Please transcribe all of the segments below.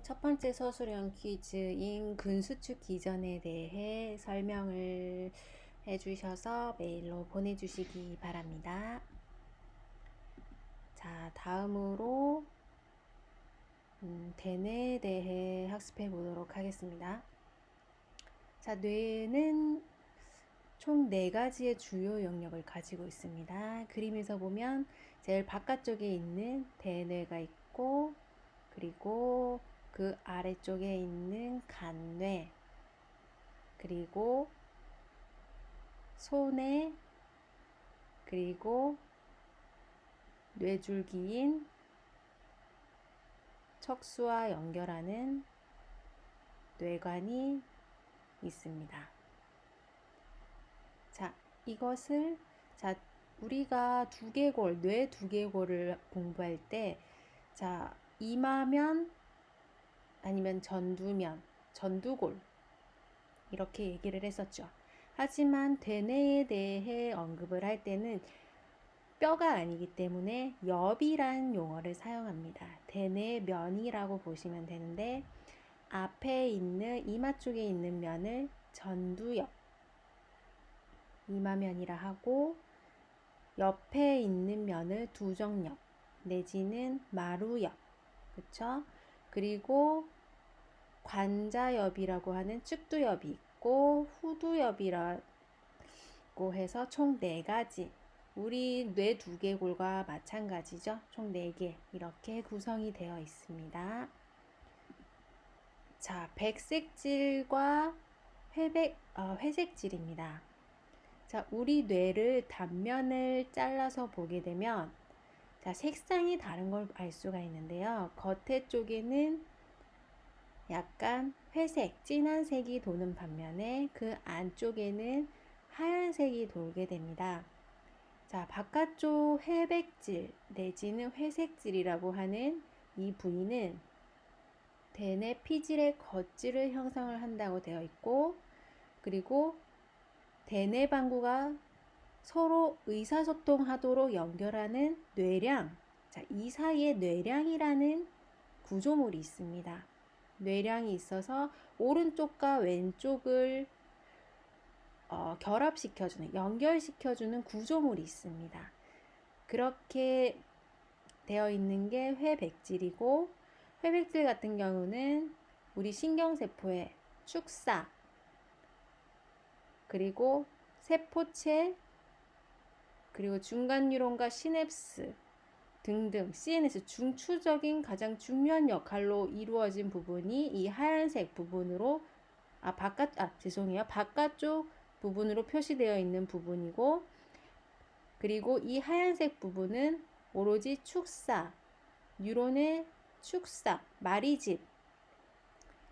첫 번째 서술형 퀴즈인 근수축 기전에 대해 설명을 해주셔서 메일로 보내주시기 바랍니다. 자, 다음으로 대뇌에 대해 학습해 보도록 하겠습니다. 자, 뇌는 총 4가지의 주요 영역을 가지고 있습니다. 그림에서 보면 제일 바깥쪽에 있는 대뇌가 있고, 그리고 그 아래쪽에 있는 간뇌, 그리고 소뇌, 그리고 뇌줄기인 척수와 연결하는 뇌관이 있습니다. 자, 이것을 우리가 두개골, 뇌 두개골을 공부할 때, 이마면 아니면 전두면, 전두골 이렇게 얘기를 했었죠. 하지만 대뇌에 대해 언급을 할 때는 뼈가 아니기 때문에 엽이란 용어를 사용합니다. 대뇌면이라고 보시면 되는데, 앞에 있는 이마 쪽에 있는 면을 전두엽, 이마면이라 하고, 옆에 있는 면을 두정엽 내지는 마루엽, 그쵸? 그리고 관자엽이라고 하는 측두엽이 있고, 후두엽이라고 해서 총 4가지, 우리 뇌 두개골과 마찬가지죠. 총 4개 이렇게 구성이 되어 있습니다. 자, 백색질과 회색질입니다. 자, 우리 뇌를 단면을 잘라서 보게 되면 색상이 다른 걸 알 수가 있는데요. 겉에 쪽에는 약간 회색, 진한 색이 도는 반면에 그 안쪽에는 하얀색이 돌게 됩니다. 자, 바깥쪽 회백질 내지는 회색질이라고 하는 이 부위는 대뇌 피질의 겉질을 형성을 한다고 되어 있고, 그리고 대뇌 방구가 서로 의사소통하도록 연결하는 뇌량, 이 사이에 뇌량이라는 구조물이 있습니다. 뇌량이 있어서 오른쪽과 왼쪽을 결합시켜주는, 연결시켜주는 구조물이 있습니다. 그렇게 되어 있는 게 회백질이고, 회백질 같은 경우는 우리 신경세포의 축사, 그리고 세포체, 그리고 중간뉴론과 시냅스 등등 CNS 중추적인 가장 중요한 역할로 이루어진 부분이 이 하얀색 부분으로 바깥쪽 부분으로 표시되어 있는 부분이고, 그리고 이 하얀색 부분은 오로지 축사, 뉴론의 축사, 마리집,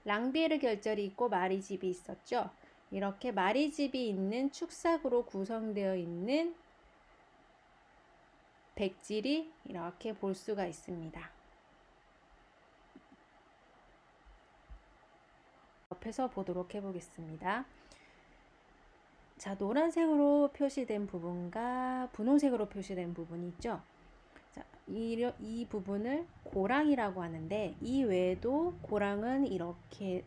랑비에르 결절이 있고 마리집이 있었죠. 이렇게 마리집이 있는 축삭으로 구성되어 있는 백질이 이렇게 볼 수가 있습니다. 옆에서 보도록 해보겠습니다. 자, 노란색으로 표시된 부분과 분홍색으로 표시된 부분이 있죠. 자, 이 부분을 고랑이라고 하는데, 이 외에도 고랑은 이렇게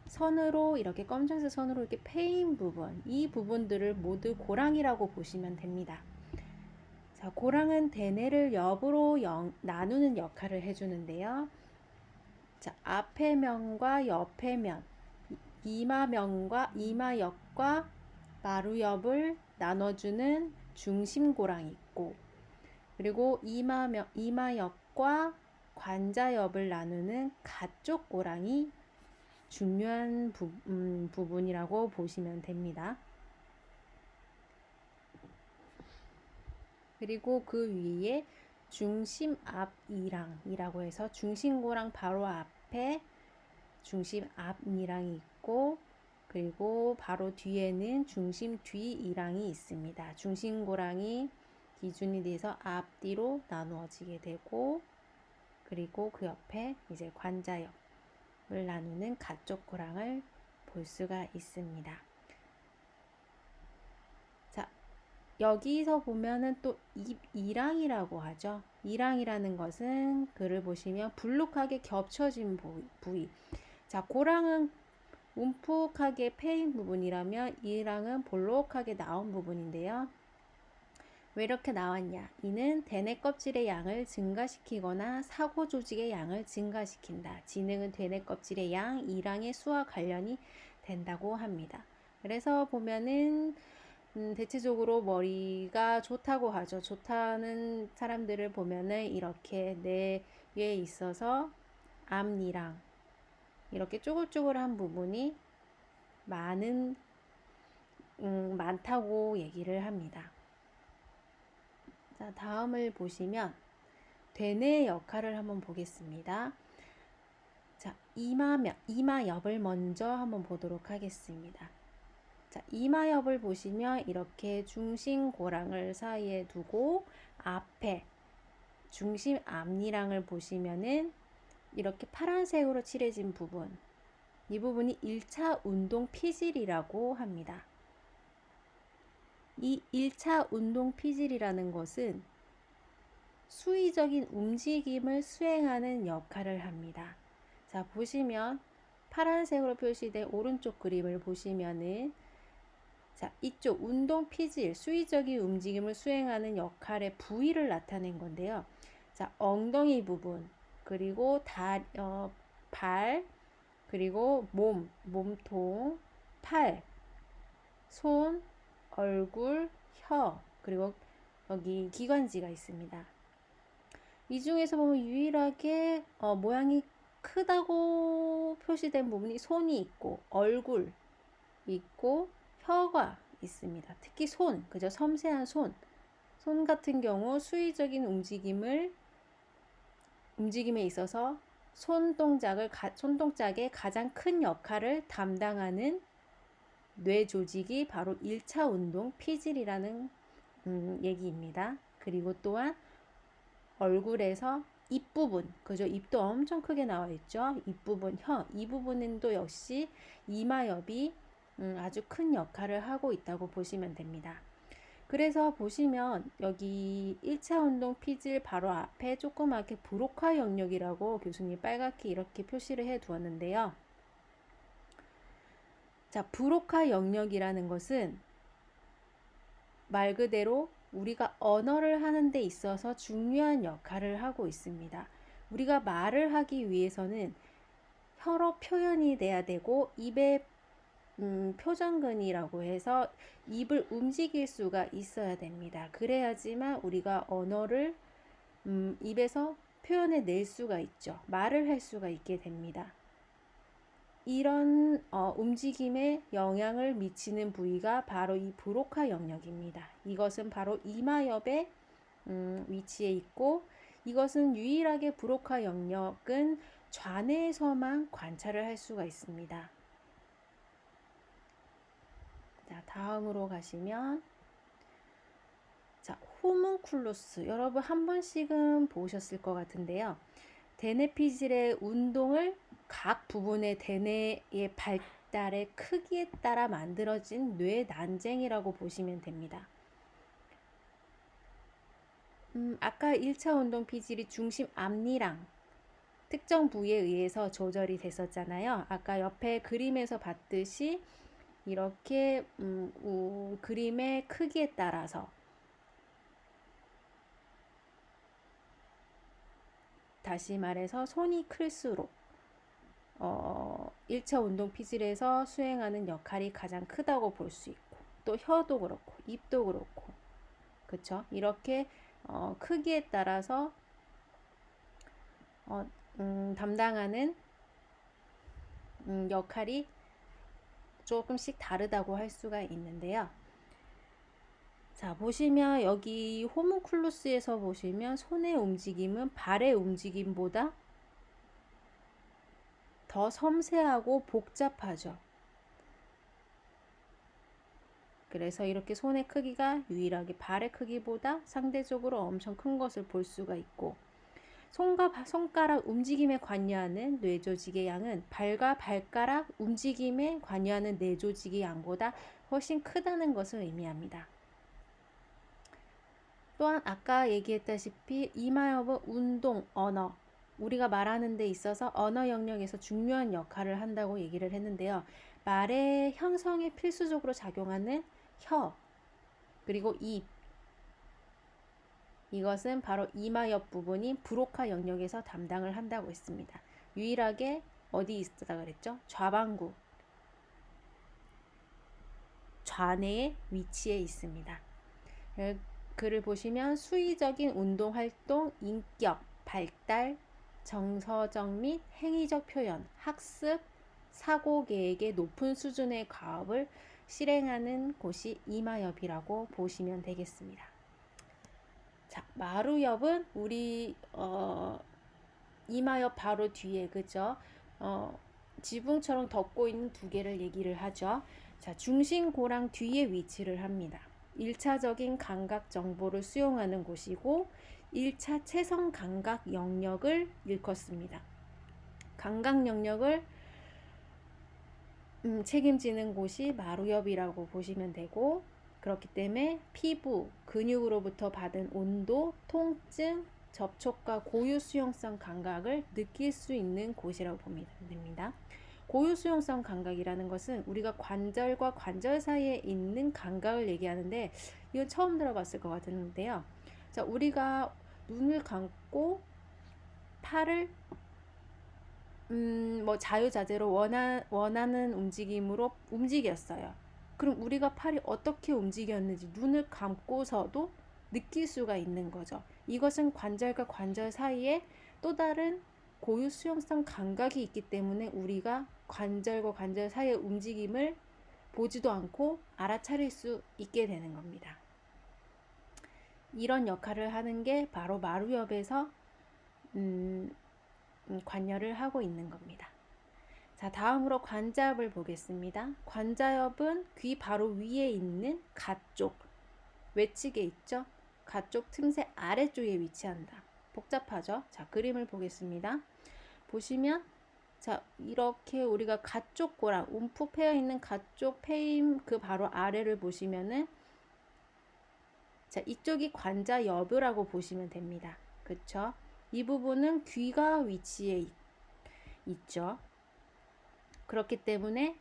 선으로, 이렇게 검정색 선으로 이렇게 패인 부분, 이 부분들을 모두 고랑이라고 보시면 됩니다. 자, 고랑은 대뇌를 옆으로 나누는 역할을 해주는데요. 자, 앞의 면과 옆의 면, 이마옆과 마루옆을 나눠주는 중심고랑이 있고, 그리고 이마옆과 관자옆을 나누는 가쪽 고랑이 중요한 부분이라고 보시면 됩니다. 그리고 그 위에 중심 앞이랑이라고 해서 중심고랑 바로 앞에 중심 앞이랑이 있고, 그리고 바로 뒤에는 중심 뒤이랑이 있습니다. 중심고랑이 기준이 돼서 앞뒤로 나누어지게 되고, 그리고 그 옆에 이제 관자엽을 나누는 가쪽 고랑을 볼 수가 있습니다. 자, 여기서 보면은 또 이랑이라고 하죠. 이랑이라는 것은 글을 보시면 불룩하게 겹쳐진 부위. 자, 고랑은 움푹하게 패인 부분이라면 이랑은 볼록하게 나온 부분인데요. 왜 이렇게 나왔냐? 이는 대뇌 껍질의 양을 증가시키거나 사고 조직의 양을 증가시킨다. 지능은 대뇌 껍질의 양, 이랑의 수와 관련이 된다고 합니다. 그래서 보면은 대체적으로 머리가 좋다고 하죠. 좋다는 사람들을 보면은 이렇게 뇌에 있어서 앞니랑 이렇게 쪼글쪼글한 부분이 많다고 얘기를 합니다. 자, 다음을 보시면 대뇌의 역할을 한번 보겠습니다. 자, 이마엽을 먼저 한번 보도록 하겠습니다. 자, 이마엽을 보시면 이렇게 중심고랑을 사이에 두고 앞에 중심 앞니랑을 보시면은 이렇게 파란색으로 칠해진 부분, 이 부분이 1차 운동 피질이라고 합니다. 이 1차 운동 피질이라는 것은 수의적인 움직임을 수행하는 역할을 합니다. 자, 보시면 파란색으로 표시된 오른쪽 그림을 보시면은 자, 이쪽 운동 피질, 수의적인 움직임을 수행하는 역할의 부위를 나타낸 건데요. 자, 엉덩이 부분, 그리고 발, 그리고 몸통, 팔, 손, 얼굴, 혀, 그리고 여기 기관지가 있습니다. 이 중에서 보면 유일하게 모양이 크다고 표시된 부분이 손이 있고 얼굴 있고 혀가 있습니다. 특히 그죠? 섬세한 손 같은 경우 수의적인 움직임에 있어서 손동작의 가장 큰 역할을 담당하는 뇌 조직이 바로 1차 운동 피질이라는 얘기입니다. 그리고 또한 얼굴에서 입부분, 그죠? 입도 엄청 크게 나와 있죠? 입부분, 이 부분은 또 역시 이마엽이 아주 큰 역할을 하고 있다고 보시면 됩니다. 그래서 보시면 여기 1차 운동 피질 바로 앞에 조그맣게 브로카 영역이라고 교수님 빨갛게 이렇게 표시를 해 두었는데요. 자, 브로카 영역이라는 것은 말 그대로 우리가 언어를 하는 데 있어서 중요한 역할을 하고 있습니다. 우리가 말을 하기 위해서는 혀로 표현이 돼야 되고 입에 표정근이라고 해서 입을 움직일 수가 있어야 됩니다. 그래야지만 우리가 언어를 입에서 표현해 낼 수가 있죠. 말을 할 수가 있게 됩니다. 이런 움직임에 영향을 미치는 부위가 바로 이 브로카 영역입니다. 이것은 바로 이마엽에 위치해 있고 이것은 유일하게 브로카 영역은 좌뇌에서만 관찰을 할 수가 있습니다. 자, 다음으로 가시면 자, 호문쿨루스 여러분 한 번씩은 보셨을 것 같은데요. 대뇌 피질의 운동을 각 부분의 대뇌의 발달의 크기에 따라 만들어진 뇌 난쟁이라고 보시면 됩니다. 아까 1차 운동 피질이 중심 앞니랑 특정 부위에 의해서 조절이 됐었잖아요. 아까 옆에 그림에서 봤듯이 이렇게 그림의 크기에 따라서 다시 말해서 손이 클수록 1차 운동 피질에서 수행하는 역할이 가장 크다고 볼 수 있고 또 혀도 그렇고 입도 그렇고 그쵸? 이렇게 크기에 따라서 담당하는 역할이 조금씩 다르다고 할 수가 있는데요. 자, 보시면 여기 호문쿨루스에서 보시면 손의 움직임은 발의 움직임보다 더 섬세하고 복잡하죠. 그래서 이렇게 손의 크기가 유일하게 발의 크기보다 상대적으로 엄청 큰 것을 볼 수가 있고 손가락 움직임에 관여하는 뇌조직의 양은 발과 발가락 움직임에 관여하는 뇌조직의 양보다 훨씬 크다는 것을 의미합니다. 또한 아까 얘기했다시피 이마엽은 운동, 언어, 우리가 말하는 데 있어서 언어 영역에서 중요한 역할을 한다고 얘기를 했는데요. 말의 형성에 필수적으로 작용하는 혀, 그리고 입, 이것은 바로 이마엽 부분인 브로카 영역에서 담당을 한다고 했습니다. 유일하게 어디 있다 그랬죠? 좌방구, 좌뇌의 위치에 있습니다. 글을 보시면 수의적인 운동활동, 인격, 발달, 정서적 및 행위적 표현, 학습, 사고 계획의 높은 수준의 과업을 실행하는 곳이 이마엽이라고 보시면 되겠습니다. 자, 마루엽은 우리 이마엽 바로 뒤에 그죠? 지붕처럼 덮고 있는 두 개를 얘기를 하죠. 자, 중심고랑 뒤에 위치를 합니다. 1차적인 감각 정보를 수용하는 곳이고 1차 체성 감각 영역을 일컫습니다. 감각 영역을 책임지는 곳이 마루엽이라고 보시면 되고, 그렇기 때문에 피부, 근육으로부터 받은 온도, 통증, 접촉과 고유 수용성 감각을 느낄 수 있는 곳이라고 보면 됩니다. 고유 수용성 감각이라는 것은 우리가 관절과 관절 사이에 있는 감각을 얘기하는데, 이건 처음 들어봤을 것 같은데요. 자, 우리가 눈을 감고 팔을 뭐 자유자재로 원하는 움직임으로 움직였어요. 그럼 우리가 팔이 어떻게 움직였는지 눈을 감고서도 느낄 수가 있는 거죠. 이것은 관절과 관절 사이에 또 다른 고유 수용성 감각이 있기 때문에 우리가 관절과 관절 사이의 움직임을 보지도 않고 알아차릴 수 있게 되는 겁니다. 이런 역할을 하는 게 바로 마루엽에서 관여를 하고 있는 겁니다. 자, 다음으로 관자엽을 보겠습니다. 관자엽은 귀 바로 위에 있는 가쪽, 외측에 있죠? 가쪽 틈새 아래쪽에 위치한다. 복잡하죠? 자, 그림을 보겠습니다. 보시면 자, 이렇게 우리가 가쪽 고랑 움푹 패여 있는 가쪽 패임 그 바로 아래를 보시면은 자, 이쪽이 관자엽이라고 보시면 됩니다. 그쵸? 이 부분은 귀가 위치해 있죠. 그렇기 때문에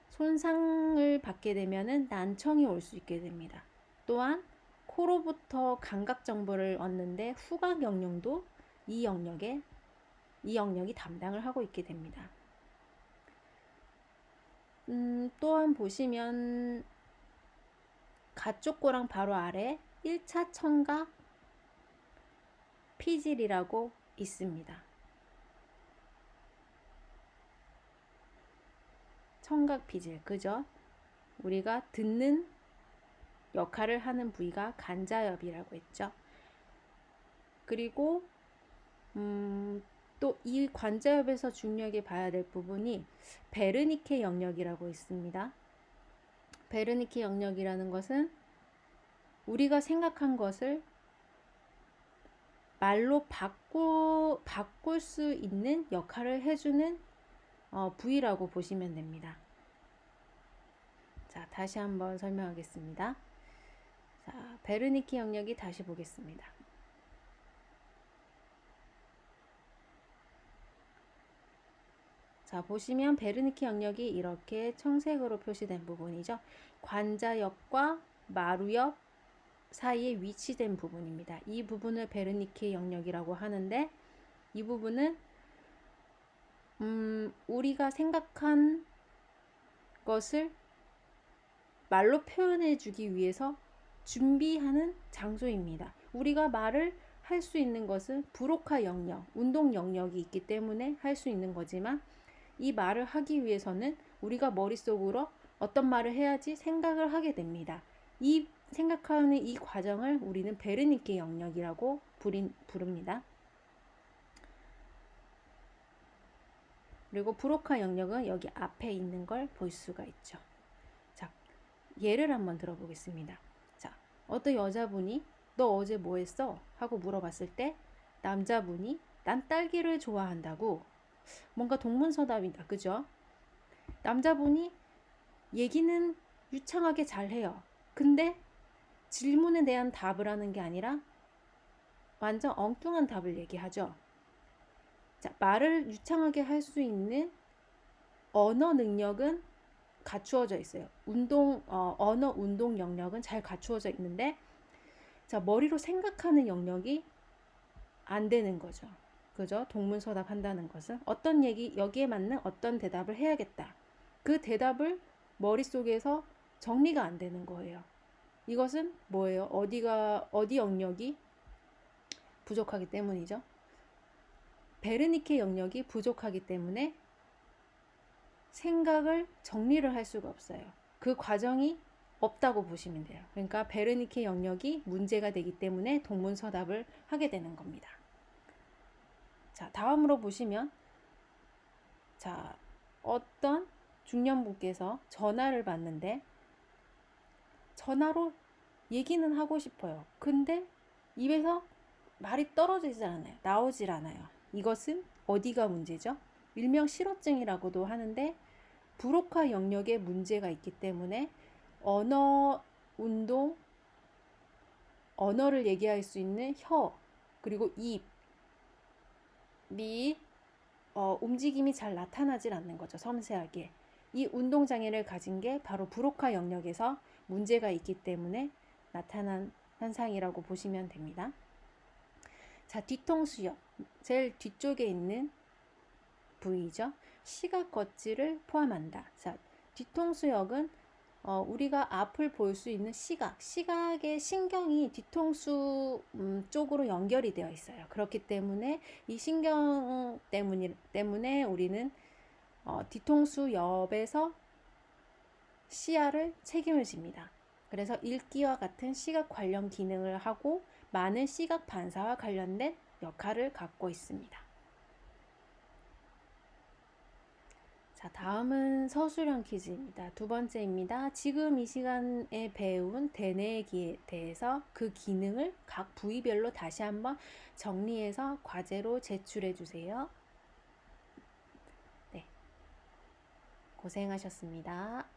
손상을 받게 되면은 난청이 올 수 있게 됩니다. 또한 코로부터 감각 정보를 얻는데 후각 영역도 이 영역이 담당을 하고 있게 됩니다. 또한 보시면 가쪽고랑 바로 아래 1차 청각 피질이라고 있습니다. 청각 피질, 그죠? 우리가 듣는 역할을 하는 부위가 관자엽이라고 했죠. 그리고 또 이 관자엽에서 중요하게 봐야 될 부분이 베르니케 영역이라고 있습니다. 베르니케 영역이라는 것은 우리가 생각한 것을 말로 바꿀 수 있는 역할을 해주는 부위라고 보시면 됩니다. 자, 다시 한번 설명하겠습니다. 자, 베르니케 영역이 다시 보겠습니다. 자, 보시면 베르니케 영역이 이렇게 청색으로 표시된 부분이죠. 관자엽과 마루엽 사이에 위치된 부분입니다. 이 부분을 베르니케 영역이라고 하는데, 이 부분은 우리가 생각한 것을 말로 표현해 주기 위해서 준비하는 장소입니다. 우리가 말을 할 수 있는 것은 브로카 영역, 운동 영역이 있기 때문에 할 수 있는 거지만, 이 말을 하기 위해서는 우리가 머릿속으로 어떤 말을 해야지 생각을 하게 됩니다. 이 생각하는 이 과정을 우리는 베르니케 영역이라고 부릅니다. 그리고 브로카 영역은 여기 앞에 있는 걸 볼 수가 있죠. 자, 예를 한번 들어보겠습니다. 자, 어떤 여자분이 너 어제 뭐 했어? 하고 물어봤을 때 남자분이 난 딸기를 좋아한다고, 뭔가 동문서답이다. 그죠? 남자분이 얘기는 유창하게 잘해요. 근데 질문에 대한 답을 하는 게 아니라 완전 엉뚱한 답을 얘기하죠. 자, 말을 유창하게 할 수 있는 언어 능력은 갖추어져 있어요. 언어 운동 영역은 잘 갖추어져 있는데, 자, 머리로 생각하는 영역이 안 되는 거죠. 그죠? 동문서답 한다는 것은 여기에 맞는 어떤 대답을 해야겠다. 그 대답을 머릿속에서 정리가 안 되는 거예요. 이것은 뭐예요? 어디 영역이 부족하기 때문이죠. 베르니케 영역이 부족하기 때문에 생각을 정리를 할 수가 없어요. 그 과정이 없다고 보시면 돼요. 그러니까 베르니케 영역이 문제가 되기 때문에 동문서답을 하게 되는 겁니다. 자, 다음으로 보시면, 자, 어떤 중년분께서 전화를 받는데 전화로 얘기는 하고 싶어요. 근데 입에서 말이 떨어지질 않아요. 나오질 않아요. 이것은 어디가 문제죠? 일명 실어증이라고도 하는데, 브로카 영역에 문제가 있기 때문에 언어를 얘기할 수 있는 혀, 그리고 입이 움직임이 잘 나타나질 않는 거죠. 섬세하게. 이 운동장애를 가진 게 바로 브로카 영역에서 문제가 있기 때문에 나타난 현상이라고 보시면 됩니다. 자, 뒤통수역. 제일 뒤쪽에 있는 부위죠. 시각 겉지를 포함한다. 자, 뒤통수역은 우리가 앞을 볼 수 있는 시각의 신경이 뒤통수 쪽으로 연결이 되어 있어요. 그렇기 때문에 이 신경 때문에 우리는 뒤통수 옆에서 시야를 책임을 집니다. 그래서 읽기와 같은 시각 관련 기능을 하고 많은 시각 반사와 관련된 역할을 갖고 있습니다. 자, 다음은 서술형 퀴즈입니다. 두 번째입니다. 지금 이 시간에 배운 대뇌에 대해서 그 기능을 각 부위별로 다시 한번 정리해서 과제로 제출해 주세요. 네, 고생하셨습니다.